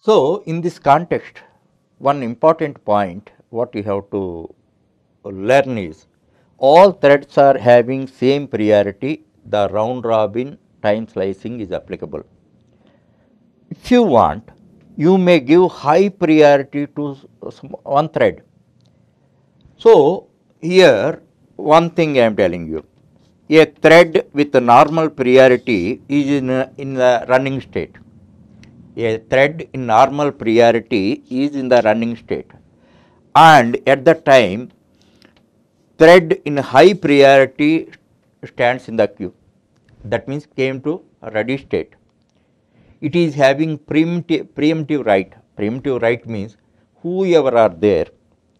So, in this context, one important point what you have to learn is all threads are having same priority, the round robin time slicing is applicable. If you want, you may give high priority to one thread. So, here one thing I am telling you, a thread with a normal priority is in the running state. A thread in normal priority is in the running state, and at the time thread in high priority stands in the queue. That means came to a ready state. It is having preemptive right. Preemptive right means whoever are there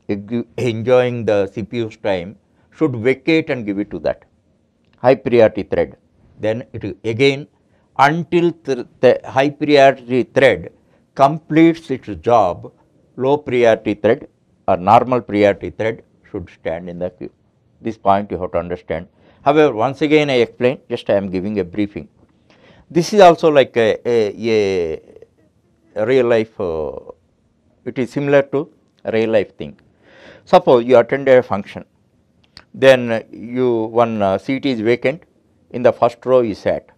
enjoying the CPU's time should vacate and give it to that high priority thread. Then it again until the high priority thread completes its job, low priority thread or normal priority thread should stand in the queue. This point you have to understand. However, once again I explain, just I am giving a briefing. This is also like a real life, it is similar to a real life thing. Suppose you attend a function, then you one seat is vacant, in the first row you sat.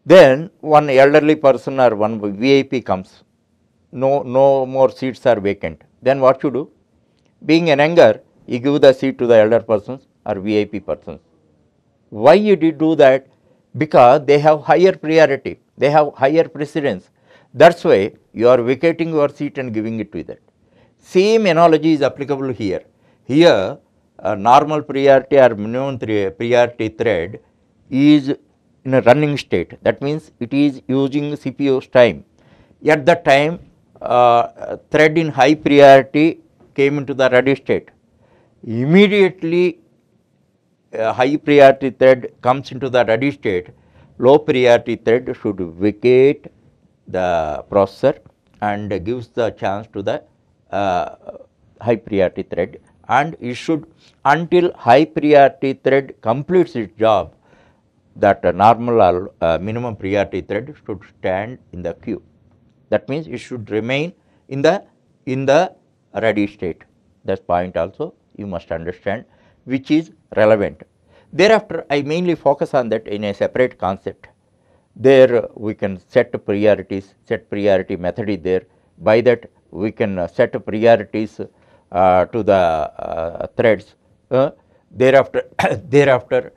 Then one elderly person or one VIP comes, no more seats are vacant. Then what you do? Being an younger, you give the seat to the elder persons or VIP persons. Why you did do that? Because they have higher priority, they have higher precedence. That's why you are vacating your seat and giving it to that. Same analogy is applicable here. Here, a normal priority or minimum priority thread is in a running state. That means it is using CPU's time. At the time, thread in high priority came into the ready state. Immediately, high priority thread comes into the ready state, low priority thread should vacate the processor and gives the chance to the high priority thread, and it should until high priority thread completes its job, that normal or minimum priority thread should stand in the queue. That means it should remain in the ready state. That point also you must understand, which is relevant. Thereafter, I mainly focus on that in a separate concept. There we can set priorities, set priority method is there. By that we can set priorities to the threads. Thereafter, thereafter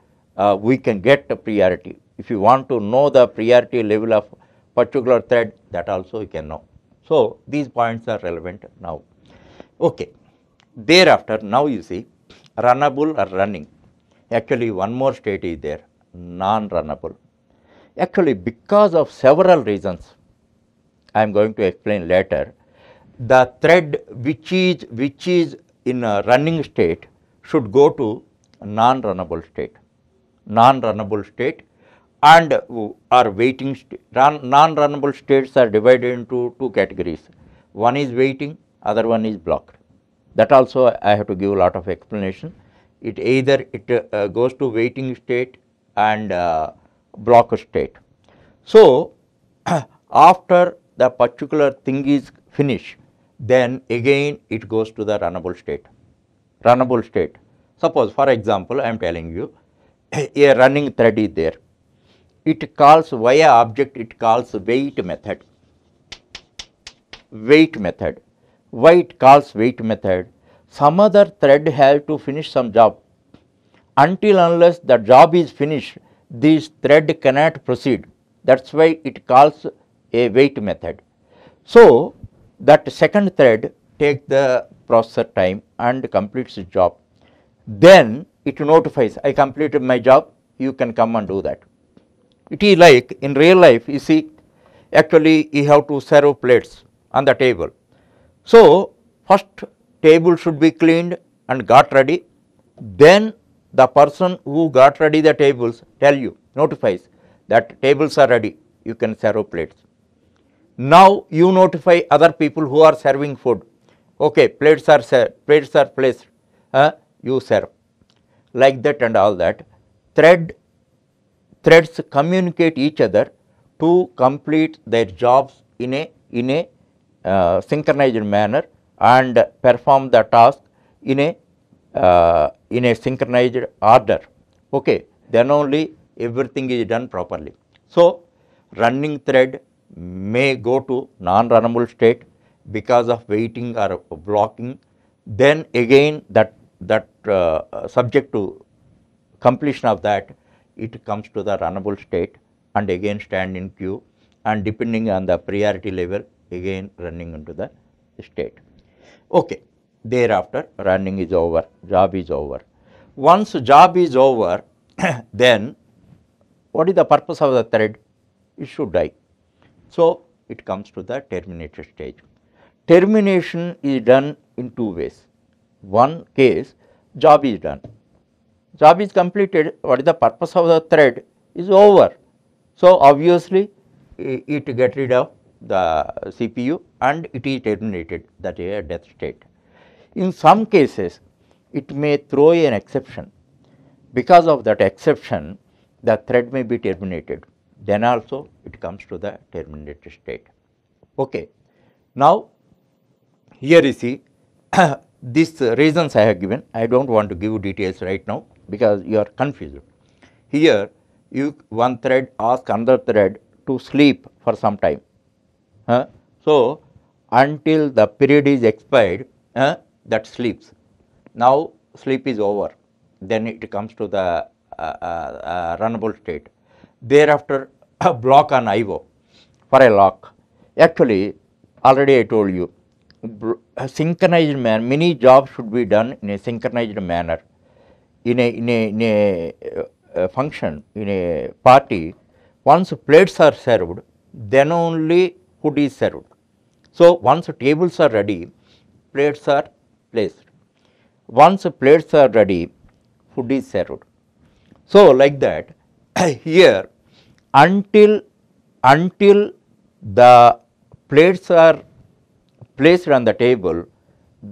we can get a priority. If you want to know the priority level of particular thread, that also you can know. So, these points are relevant now. Okay. Thereafter, now you see runnable or running. Actually, one more state is there, non-runnable. Actually, because of several reasons, I am going to explain later, the thread which is in a running state should go to non-runnable state. Non-runnable state and or waiting state. Non-runnable states are divided into two categories. One is waiting, other one is blocked. That also I have to give a lot of explanation. It either it goes to waiting state and block state. So, after the particular thing is finished, then again it goes to the runnable state. Runnable state. Suppose for example, I am telling you a running thread is there. It calls via object, it calls wait method. Wait method. Why it calls wait method? Some other thread has to finish some job. Until unless the job is finished, this thread cannot proceed. That's why it calls a wait method. So, that second thread takes the processor time and completes its job. Then it notifies, I completed my job, you can come and do that. It is like in real life, you see, actually you have to serve plates on the table. So, first table should be cleaned and got ready, then the person who got ready the tables tell you, notifies that tables are ready, you can serve plates. Now you notify other people who are serving food, okay, plates are placed, you serve. Like that and all that, threads communicate each other to complete their jobs in in a synchronized manner and perform the task in a synchronized order, okay, then only everything is done properly. So, running thread may go to non-runnable state because of waiting or blocking, then again that subject to completion of that, it comes to the runnable state and again stand in queue, and depending on the priority level again running into the state. Okay. Thereafter running is over, job is over. Once job is over, then what is the purpose of the thread? It should die. So, it comes to the terminated stage. Termination is done in two ways. One case, job is done, job is completed, what is the purpose of the thread is over. So, obviously, it get rid of the CPU and it is terminated, that is a death state. In some cases, it may throw an exception. Because of that exception, the thread may be terminated. Then also it comes to the terminated state. Okay. Now, here you see these reasons I have given. I do not want to give details right now because you are confused. Here, one thread asks another thread to sleep for some time. So, until the period is expired, that sleeps. Now, sleep is over, then it comes to the runnable state. Thereafter, a block on IO for a lock. Actually, already I told you, synchronized manner, many jobs should be done in a synchronized manner. In a function, in a party, once plates are served, then only food is served. So, once tables are ready, plates are placed. Once plates are ready, food is served. So, like that here until the plates are placed on the table,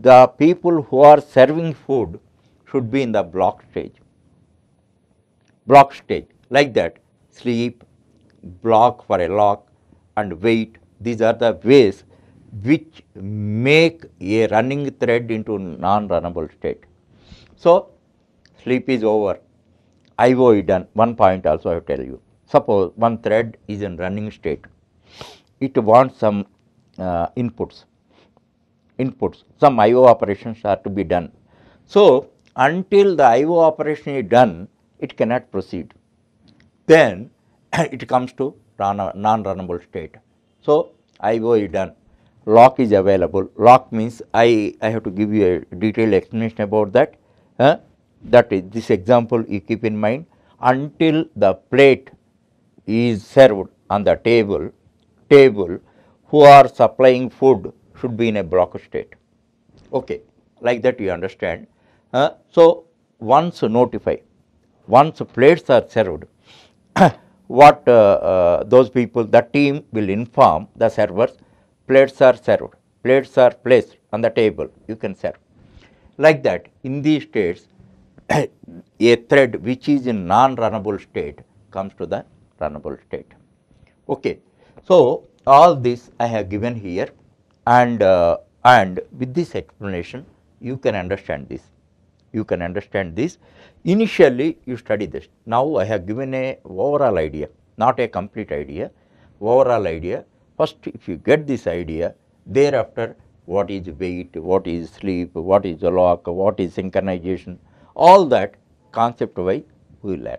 the people who are serving food should be in the block stage. Block stage, like that, sleep, block for a lock and wait. These are the ways which make a running thread into non-runnable state. So, sleep is over, IO is done. One point also I will tell you. Suppose one thread is in running state, it wants some inputs, some IO operations are to be done. So, until the IO operation is done, it cannot proceed. Then it comes to non-runnable state. So, IO is done, lock is available. Lock means I have to give you a detailed explanation about that. That is, this example you keep in mind, until the plate is served on the table, who are supplying food should be in a block state. Okay. Like that you understand. So, once notify, once plates are served, what those people, the team will inform the servers, plates are served, plates are placed on the table, you can serve. Like that, in these states, a thread which is in non-runnable state comes to the runnable state. Okay. So, all this I have given here, and with this explanation you can understand this. You can understand this. Initially you study this. Now I have given a overall idea, not a complete idea, overall idea. First, if you get this idea, thereafter what is wait, what is sleep, what is lock, what is synchronization, all that concept wise we will learn.